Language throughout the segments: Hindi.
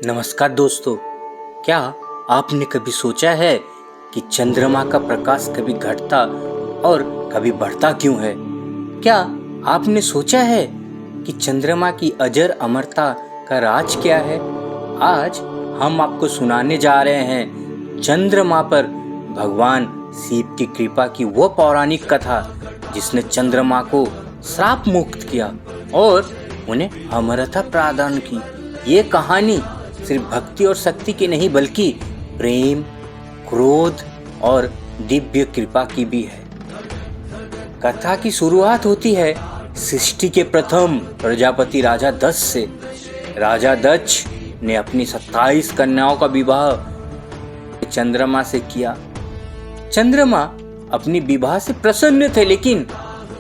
नमस्कार दोस्तों, क्या आपने कभी सोचा है कि चंद्रमा का प्रकाश कभी घटता और कभी बढ़ता क्यों है? क्या आपने सोचा है कि चंद्रमा की अजर अमरता का राज क्या है? आज हम आपको सुनाने जा रहे हैं चंद्रमा पर भगवान शिव की कृपा की वो पौराणिक कथा जिसने चंद्रमा को श्राप मुक्त किया और उन्हें अमरता प्रदान की। ये कहानी सिर्फ भक्ति और शक्ति की नहीं बल्कि प्रेम, क्रोध और दिव्य कृपा की भी है। कथा की शुरुआत होती है सृष्टि के प्रथम प्रजापति राजा दक्ष से। राजा दक्ष ने अपनी 27 कन्याओं का विवाह चंद्रमा से किया। चंद्रमा अपनी विवाह से प्रसन्न थे, लेकिन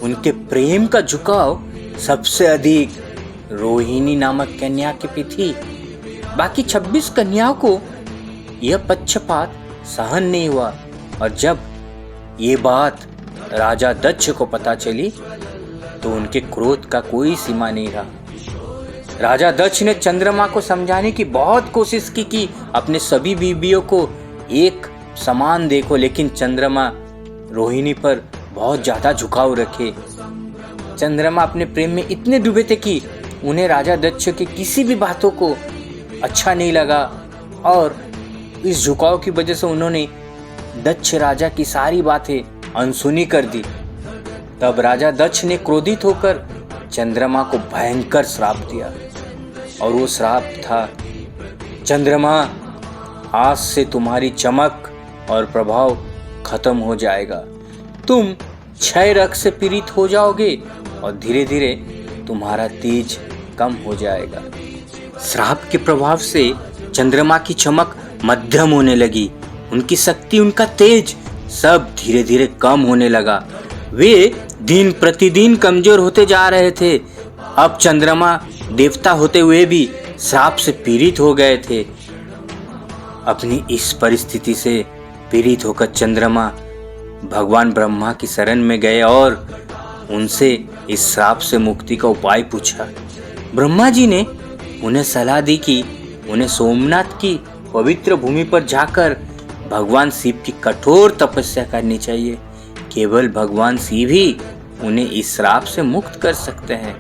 उनके प्रेम का झुकाव सबसे अधिक रोहिणी नामक कन्या के पे थी। बाकी 26 कन्याओं को यह पक्षपात सहन नहीं हुआ और जब ये बात राजा दक्ष को पता चली तो उनके क्रोध का कोई सीमा नहीं रहा। राजा दक्ष ने चंद्रमा को समझाने की बहुत कोशिश की कि अपने सभी बीवियों को एक समान देखो, लेकिन चंद्रमा रोहिणी पर बहुत ज्यादा झुकाव रखे। चंद्रमा अपने प्रेम में इतने डूबे थे कि उन्हें राजा दक्ष की किसी भी बातों को अच्छा नहीं लगा और इस झुकाव की वजह से उन्होंने दक्ष राजा की सारी बातें अनसुनी कर दी। तब राजा दक्ष ने क्रोधित होकर चंद्रमा को भयंकर श्राप दिया और वो श्राप था, चंद्रमा आज से तुम्हारी चमक और प्रभाव खत्म हो जाएगा, तुम क्षय रोग से पीड़ित हो जाओगे और धीरे धीरे तुम्हारा तेज कम हो जाएगा। श्राप के प्रभाव से चंद्रमा की चमक मध्यम होने लगी, उनकी शक्ति, उनका तेज सब धीरे धीरे कम होने लगा। वे दिन प्रतिदिन कमजोर होते जा रहे थे। अब चंद्रमा देवता होते हुए भी श्राप से पीड़ित हो गए थे। अपनी इस परिस्थिति से पीड़ित होकर चंद्रमा भगवान ब्रह्मा की शरण में गए और उनसे इस श्राप से मुक्ति का उपाय पूछा। ब्रह्मा जी ने उन्हें सलाह दी कि उन्हें सोमनाथ की पवित्र भूमि पर जाकर भगवान शिव की कठोर तपस्या करनी चाहिए। केवल भगवान शिव ही उन्हें इस श्राप से मुक्त कर सकते हैं।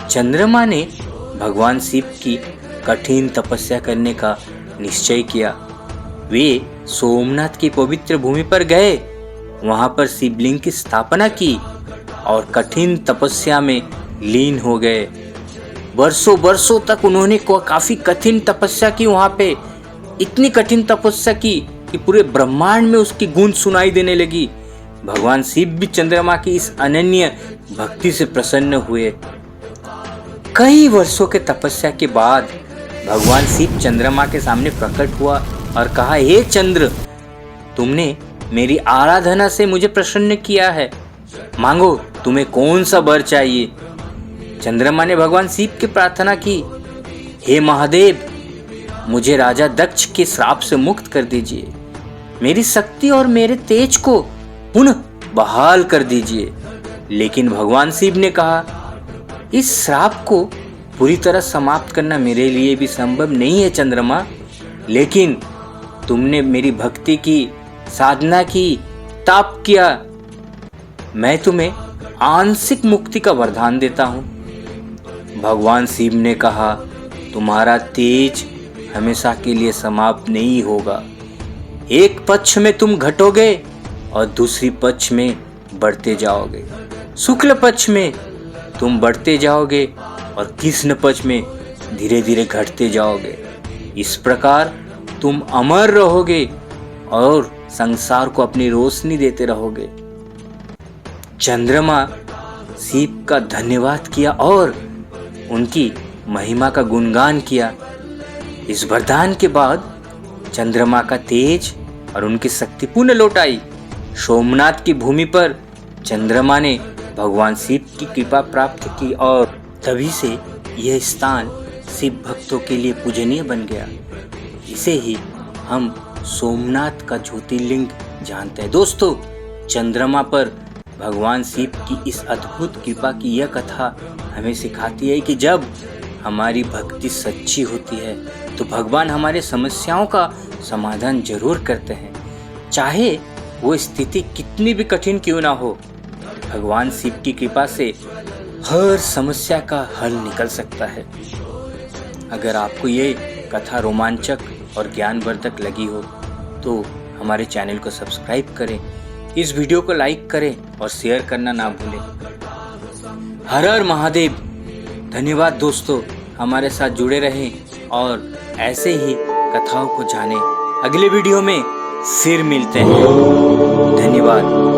चंद्रमा ने भगवान शिव की कठिन तपस्या करने का निश्चय किया। वे सोमनाथ की पवित्र भूमि पर गए, वहां पर शिवलिंग की स्थापना की और कठिन तपस्या में लीन हो गए। वर्षों तक उन्होंने काफी कठिन तपस्या की। वहां पे इतनी कठिन तपस्या की कि पूरे ब्रह्मांड में उसकी गूंज सुनाई देने लगी। भगवान शिव भी चंद्रमा की इस अनन्य भक्ति से प्रसन्न हुए। कई वर्षों के तपस्या के बाद भगवान शिव चंद्रमा के सामने प्रकट हुआ और कहा, हे चंद्र, तुमने मेरी आराधना से मुझे प्रसन्न किया है, मांगो तुम्हें कौन सा वर चाहिए। चंद्रमा ने भगवान शिव की प्रार्थना की, हे महादेव, मुझे राजा दक्ष के श्राप से मुक्त कर दीजिए, मेरी शक्ति और मेरे तेज को पुनः बहाल कर दीजिए। लेकिन भगवान शिव ने कहा, इस श्राप को पूरी तरह समाप्त करना मेरे लिए भी संभव नहीं है चंद्रमा, लेकिन तुमने मेरी भक्ति की, साधना की, तप किया, मैं तुम्हें आंशिक मुक्ति का वरदान देता हूँ। भगवान शिव ने कहा, तुम्हारा तेज हमेशा के लिए समाप्त नहीं होगा। एक पक्ष में तुम घटोगे और दूसरी पक्ष में बढ़ते जाओगे। शुक्ल पक्ष में तुम बढ़ते जाओगे और कृष्ण पक्ष में धीरे धीरे घटते जाओगे। इस प्रकार तुम अमर रहोगे और संसार को अपनी रोशनी देते रहोगे। चंद्रमा शिव का धन्यवाद किया और उनकी महिमा का गुणगान किया। इस वरदान के बाद चंद्रमा का तेज और उनकी शक्ति पुनः लौट आई। सोमनाथ की भूमि पर चंद्रमा ने भगवान शिव की कृपा प्राप्त की और तभी से यह स्थान शिव भक्तों के लिए पूजनीय बन गया। इसे ही हम सोमनाथ का ज्योतिर्लिंग जानते हैं। दोस्तों, चंद्रमा पर भगवान शिव की इस अद्भुत कृपा की यह कथा हमें सिखाती है कि जब हमारी भक्ति सच्ची होती है तो भगवान हमारे समस्याओं का समाधान जरूर करते हैं, चाहे वो स्थिति कितनी भी कठिन क्यों ना हो। भगवान शिव की कृपा से हर समस्या का हल निकल सकता है। अगर आपको ये कथा रोमांचक और ज्ञानवर्धक लगी हो तो हमारे चैनल को सब्सक्राइब करें, इस वीडियो को लाइक करें और शेयर करना ना भूलें। हर हर महादेव। धन्यवाद दोस्तों, हमारे साथ जुड़े रहें और ऐसे ही कथाओं को जानें। अगले वीडियो में फिर मिलते हैं। धन्यवाद।